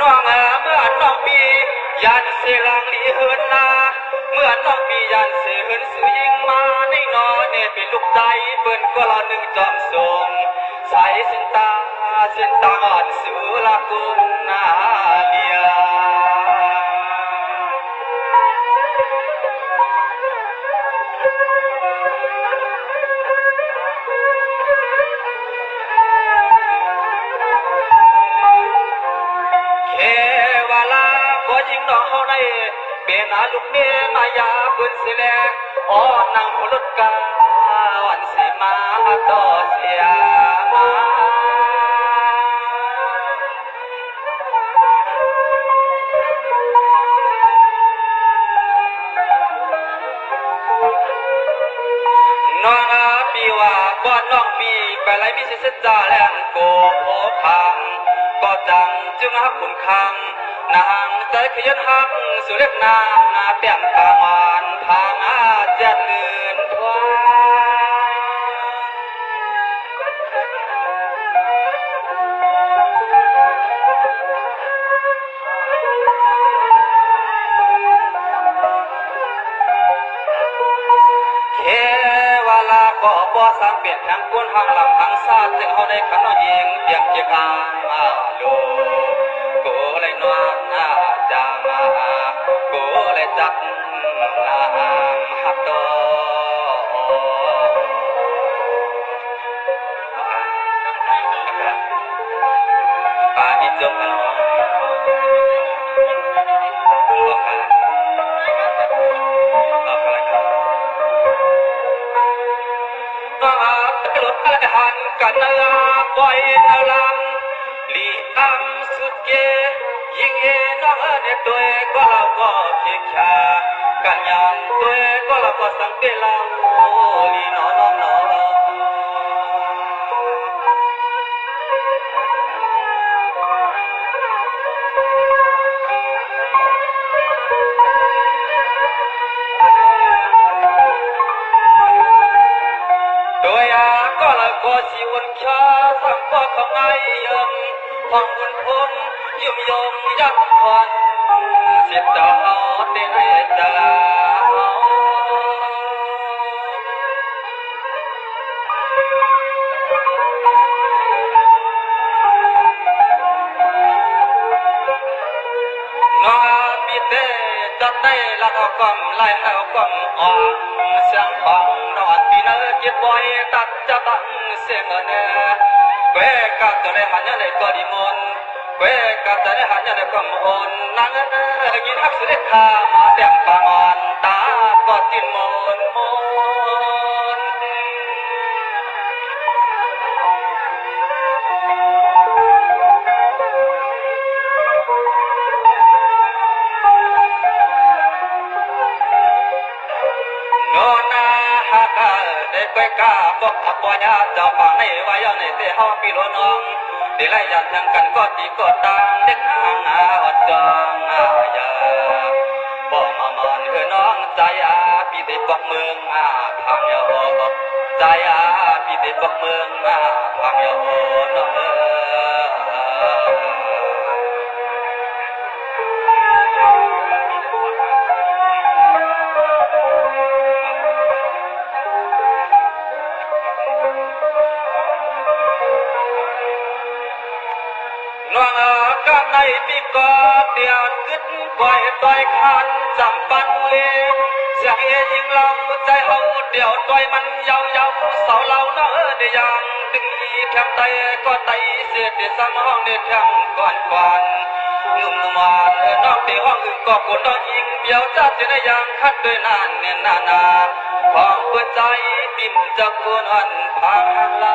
น้องเมื่อน้องปียันเสลังลีเฮินลาเมื่อน้องปียันเสเฮินสุยิงมาในนอเนี่ยเป็นลูกใจเปิ้นก็ละหนึ่งจอมทรงใส่เส้นตาอ่อนสุลากุลนาเดียยิงน้องเฮาในเป็นอาลูกเมียมายาเปิ้นสิแลอ้อนั่งหัวรถกาวันสิมาต่อเสียมาน้องปีว่าก่อนน้องปีไปไหลมีสิสัจจาแลนโกโอคังก็จังจึงหักคุณคังนางใจขยันหักสุเล็กนางเปี่ยมตางานทางอาเจ็ดเลือนทวเควลาก็บ่สามเปลี่ยนทางก้นหางลำทางซาจึงเขาได้ขันเอายิงเตียงเกียกางโลกูเลยนวลจามากูเลยจับนางหักโตปาอิจงกันรถหันกันปล่อยนลังลีอัมสุดเกยิงน้องเด็กตัวก็เราก็เพียงแค่กันยันตัวก็เราก็สังเกตเราลีน้องก็สิวนชาสังก็ของไงยังห้องบุญพงยุ่มยงยักษ์ควันเสียเจ้าเดินให้จะลาน้องปีเตจัดได้ละเอากำไล่ให้เอากำอ่อนเสียงฟังนอนปีนั้นเก็บไว้ตัดจะบังเสียงเนื้อเวกับจะได้หันยังได้ก็ดีมนเวกับจะได้หันยังได้ก็มนนางยินฮักสุดเขามาเต็มปางอ่อนตาก็จินมนได้ไปกาบอกขับปอยาเจ้าฝั่งในวายในเตะห้องปีโลน้องได้ไล่ยันทางกันก็ตีก็ต่างเด็กนางอดจองยาบอกมามอนคือน้องใจปีเตปกเมืองทางยาใจปีเตปกเมืองทางยาน้องกันในปีก่อนเดียนขึ้นปล่อยต่อยคันจำปันเลี้ยเสียงยิงเราใจเฮาเดี่ยวต่อยมันยาวเสาเราเนอเดียงตึงอีแคมไตก็ไตเสียดสามห้องเดียแคมก่อนนุ่มนวลน้องตีห้องอื่นก็กดน้องยิงเดียวจะเสียในยางคัดด้วยนานเนียนนาของเปิดใจติ่มจะกวนอันพางเรา